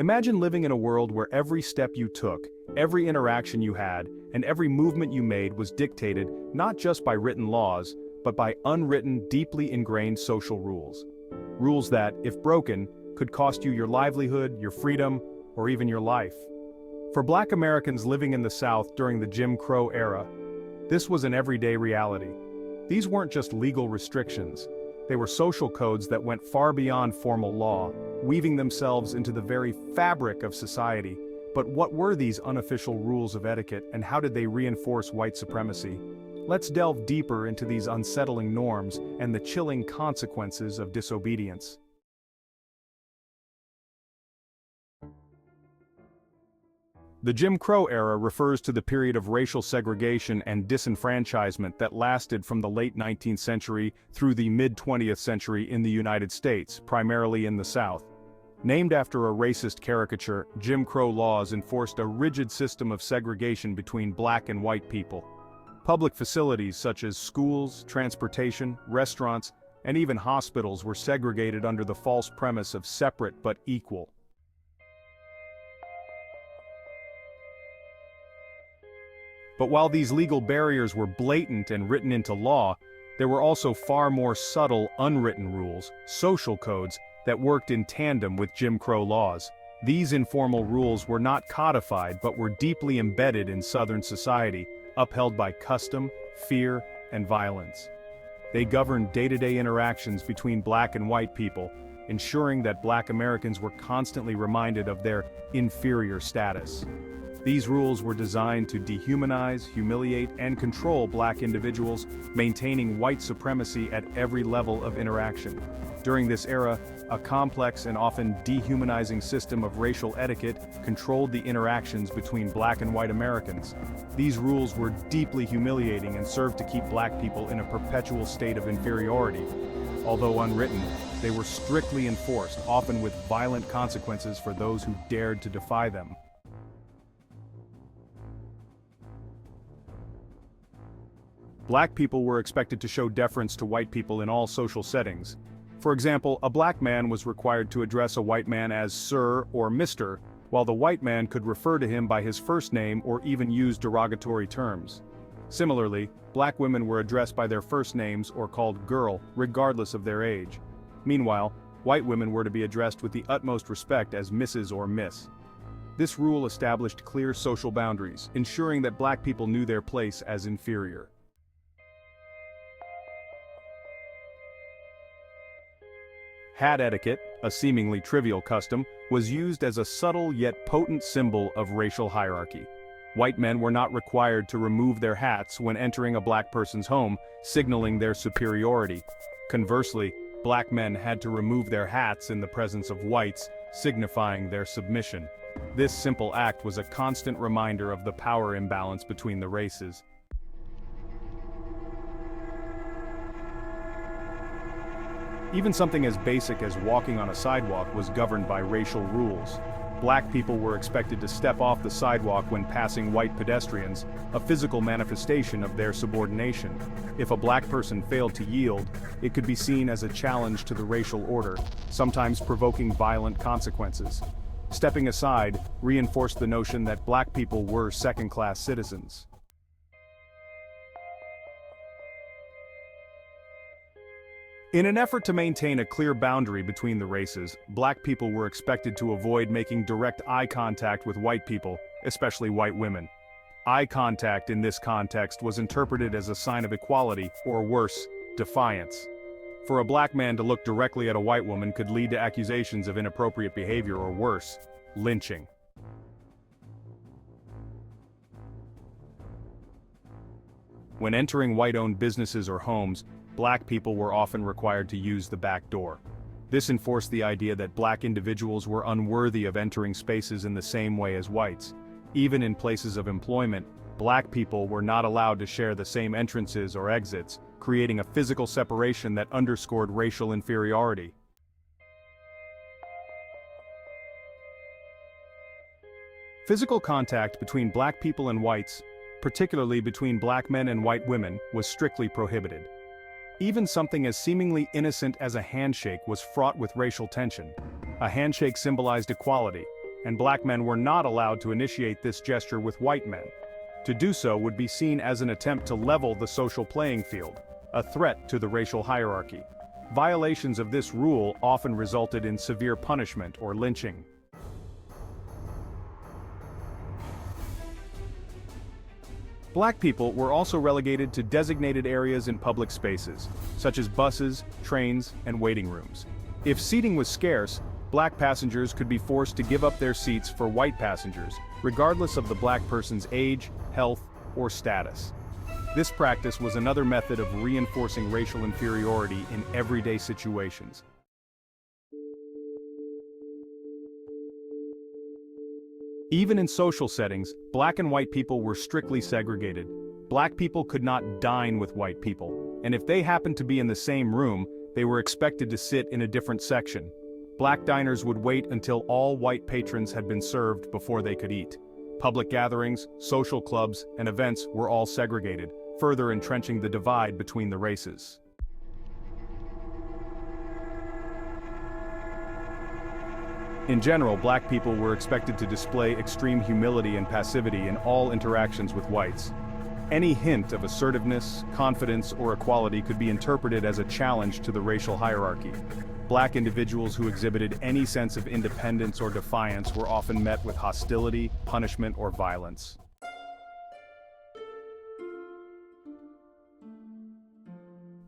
Imagine living in a world where every step you took, every interaction you had, and every movement you made was dictated not just by written laws, but by unwritten, deeply ingrained social rules. Rules that, if broken, could cost you your livelihood, your freedom, or even your life. For Black Americans living in the South during the Jim Crow era, this was an everyday reality. These weren't just legal restrictions. They were social codes that went far beyond formal law, weaving themselves into the very fabric of society. But what were these unofficial rules of etiquette, and how did they reinforce white supremacy? Let's delve deeper into these unsettling norms and the chilling consequences of disobedience. The Jim Crow era refers to the period of racial segregation and disenfranchisement that lasted from the late 19th century through the mid-20th century in the United States, primarily in the South. Named after a racist caricature, Jim Crow laws enforced a rigid system of segregation between black and white people. Public facilities such as schools, transportation, restaurants, and even hospitals were segregated under the false premise of separate but equal. But while these legal barriers were blatant and written into law, there were also far more subtle, unwritten rules, social codes, that worked in tandem with Jim Crow laws. These informal rules were not codified but were deeply embedded in Southern society, upheld by custom, fear, and violence. They governed day-to-day interactions between black and white people, ensuring that Black Americans were constantly reminded of their inferior status. These rules were designed to dehumanize, humiliate, and control black individuals, maintaining white supremacy at every level of interaction. During this era, a complex and often dehumanizing system of racial etiquette controlled the interactions between black and white Americans. These rules were deeply humiliating and served to keep black people in a perpetual state of inferiority. Although unwritten, they were strictly enforced, often with violent consequences for those who dared to defy them. Black people were expected to show deference to white people in all social settings. For example, a black man was required to address a white man as Sir or Mr., while the white man could refer to him by his first name or even use derogatory terms. Similarly, black women were addressed by their first names or called girl, regardless of their age. Meanwhile, white women were to be addressed with the utmost respect as Mrs. or Miss. This rule established clear social boundaries, ensuring that black people knew their place as inferior. Hat etiquette, a seemingly trivial custom, was used as a subtle yet potent symbol of racial hierarchy. White men were not required to remove their hats when entering a black person's home, signaling their superiority. Conversely, black men had to remove their hats in the presence of whites, signifying their submission. This simple act was a constant reminder of the power imbalance between the races. Even something as basic as walking on a sidewalk was governed by racial rules. Black people were expected to step off the sidewalk when passing white pedestrians, a physical manifestation of their subordination. If a black person failed to yield, it could be seen as a challenge to the racial order, sometimes provoking violent consequences. Stepping aside reinforced the notion that black people were second-class citizens. In an effort to maintain a clear boundary between the races, black people were expected to avoid making direct eye contact with white people, especially white women. Eye contact in this context was interpreted as a sign of equality, or worse, defiance. For a black man to look directly at a white woman could lead to accusations of inappropriate behavior or worse, lynching. When entering white-owned businesses or homes, black people were often required to use the back door. This enforced the idea that black individuals were unworthy of entering spaces in the same way as whites. Even in places of employment, black people were not allowed to share the same entrances or exits, creating a physical separation that underscored racial inferiority. Physical contact between black people and whites, particularly between black men and white women, was strictly prohibited. Even something as seemingly innocent as a handshake was fraught with racial tension. A handshake symbolized equality, and black men were not allowed to initiate this gesture with white men. To do so would be seen as an attempt to level the social playing field, a threat to the racial hierarchy. Violations of this rule often resulted in severe punishment or lynching. Black people were also relegated to designated areas in public spaces, such as buses, trains, and waiting rooms. If seating was scarce, black passengers could be forced to give up their seats for white passengers, regardless of the black person's age, health, or status. This practice was another method of reinforcing racial inferiority in everyday situations. Even in social settings, black and white people were strictly segregated. Black people could not dine with white people, and if they happened to be in the same room, they were expected to sit in a different section. Black diners would wait until all white patrons had been served before they could eat. Public gatherings, social clubs, and events were all segregated, further entrenching the divide between the races. In general, black people were expected to display extreme humility and passivity in all interactions with whites. Any hint of assertiveness, confidence, or equality could be interpreted as a challenge to the racial hierarchy. Black individuals who exhibited any sense of independence or defiance were often met with hostility, punishment, or violence.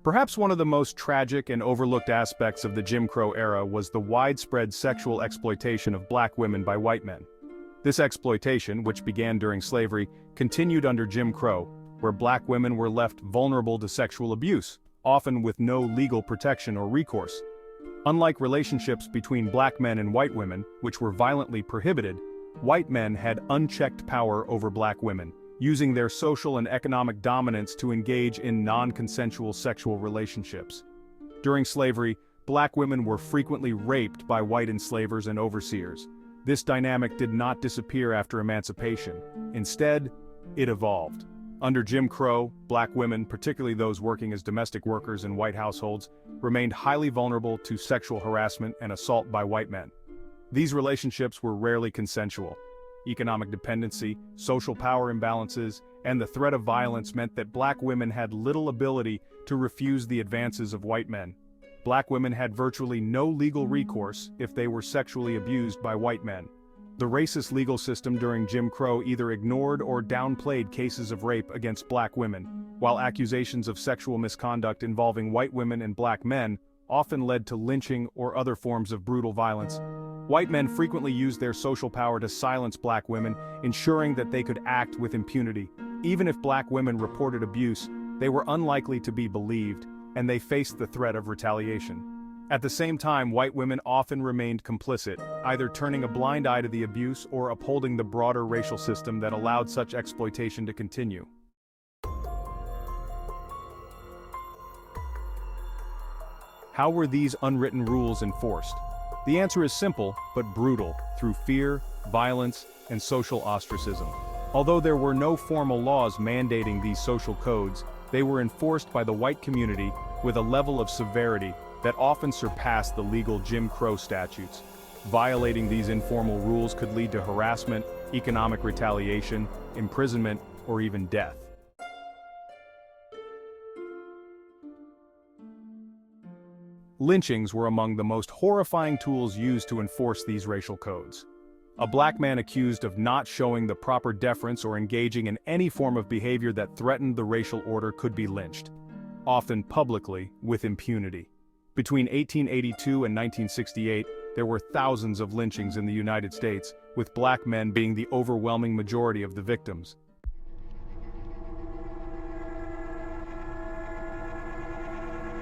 Perhaps one of the most tragic and overlooked aspects of the Jim Crow era was the widespread sexual exploitation of black women by white men. This exploitation, which began during slavery, continued under Jim Crow, where black women were left vulnerable to sexual abuse, often with no legal protection or recourse. Unlike relationships between black men and white women, which were violently prohibited, white men had unchecked power over black women, using their social and economic dominance to engage in non-consensual sexual relationships. During slavery, black women were frequently raped by white enslavers and overseers. This dynamic did not disappear after emancipation. Instead, it evolved. Under Jim Crow, black women, particularly those working as domestic workers in white households, remained highly vulnerable to sexual harassment and assault by white men. These relationships were rarely consensual. Economic dependency, social power imbalances, and the threat of violence meant that black women had little ability to refuse the advances of white men. Black women had virtually no legal recourse if they were sexually abused by white men. The racist legal system during Jim Crow either ignored or downplayed cases of rape against black women, while accusations of sexual misconduct involving white women and black men often led to lynching or other forms of brutal violence. White men frequently used their social power to silence black women, ensuring that they could act with impunity. Even if black women reported abuse, they were unlikely to be believed, and they faced the threat of retaliation. At the same time, white women often remained complicit, either turning a blind eye to the abuse or upholding the broader racial system that allowed such exploitation to continue. How were these unwritten rules enforced? The answer is simple, but brutal, through fear, violence, and social ostracism. Although there were no formal laws mandating these social codes, they were enforced by the white community with a level of severity that often surpassed the legal Jim Crow statutes. Violating these informal rules could lead to harassment, economic retaliation, imprisonment, or even death. Lynchings were among the most horrifying tools used to enforce these racial codes. A black man accused of not showing the proper deference or engaging in any form of behavior that threatened the racial order could be lynched, often publicly, with impunity. Between 1882 and 1968, there were thousands of lynchings in the United States, with black men being the overwhelming majority of the victims.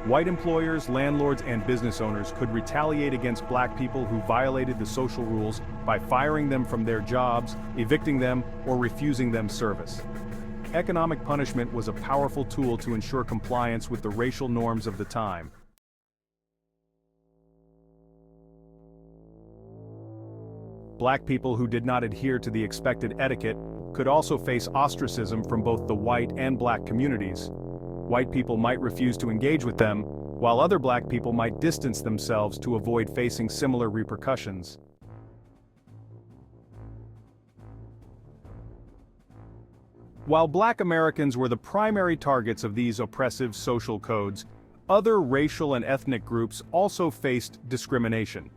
White employers, landlords, and business owners could retaliate against black people who violated the social rules by firing them from their jobs, evicting them, or refusing them service. Economic punishment was a powerful tool to ensure compliance with the racial norms of the time. Black people who did not adhere to the expected etiquette could also face ostracism from both the white and black communities. White people might refuse to engage with them, while other black people might distance themselves to avoid facing similar repercussions. While Black Americans were the primary targets of these oppressive social codes, other racial and ethnic groups also faced discrimination.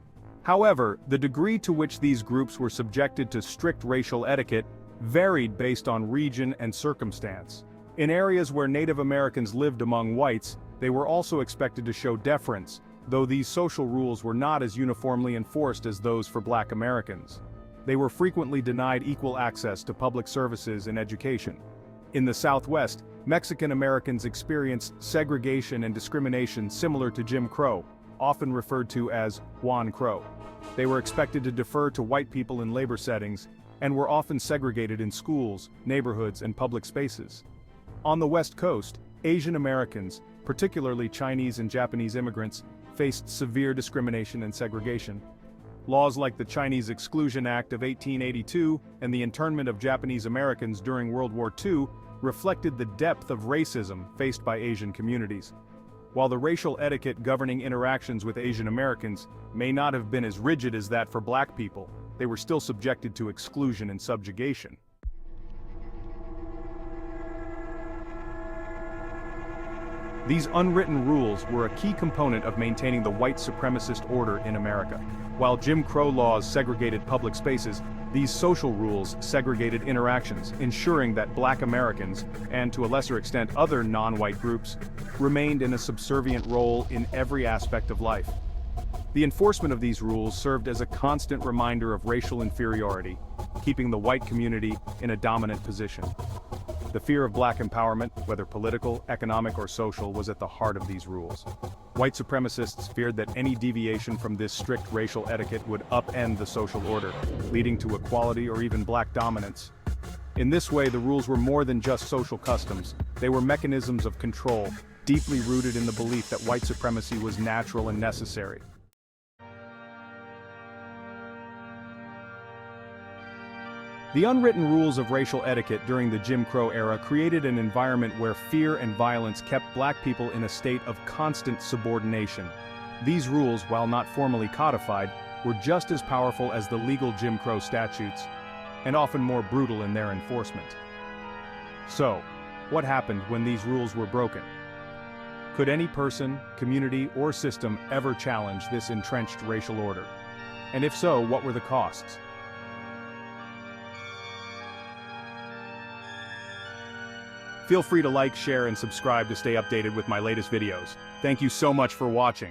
However, the degree to which these groups were subjected to strict racial etiquette varied based on region and circumstance. In areas where Native Americans lived among whites, they were also expected to show deference, though these social rules were not as uniformly enforced as those for Black Americans. They were frequently denied equal access to public services and education. In the Southwest, Mexican Americans experienced segregation and discrimination similar to Jim Crow, often referred to as Juan Crow. They were expected to defer to white people in labor settings, and were often segregated in schools, neighborhoods, and public spaces. On the West Coast, Asian Americans, particularly Chinese and Japanese immigrants, faced severe discrimination and segregation. Laws like the Chinese Exclusion Act of 1882 and the internment of Japanese Americans during World War II reflected the depth of racism faced by Asian communities. While the racial etiquette governing interactions with Asian Americans may not have been as rigid as that for Black people, they were still subjected to exclusion and subjugation. These unwritten rules were a key component of maintaining the white supremacist order in America. While Jim Crow laws segregated public spaces, these social rules segregated interactions, ensuring that Black Americans, and to a lesser extent other non-white groups, remained in a subservient role in every aspect of life. The enforcement of these rules served as a constant reminder of racial inferiority, keeping the white community in a dominant position. The fear of Black empowerment, whether political, economic, or social, was at the heart of these rules. White supremacists feared that any deviation from this strict racial etiquette would upend the social order, leading to equality or even Black dominance. In this way, the rules were more than just social customs. They were mechanisms of control, deeply rooted in the belief that white supremacy was natural and necessary. The unwritten rules of racial etiquette during the Jim Crow era created an environment where fear and violence kept Black people in a state of constant subordination. These rules, while not formally codified, were just as powerful as the legal Jim Crow statutes, and often more brutal in their enforcement. So, what happened when these rules were broken? Could any person, community, or system ever challenge this entrenched racial order? And if so, what were the costs? Feel free to like, share, and subscribe to stay updated with my latest videos. Thank you so much for watching.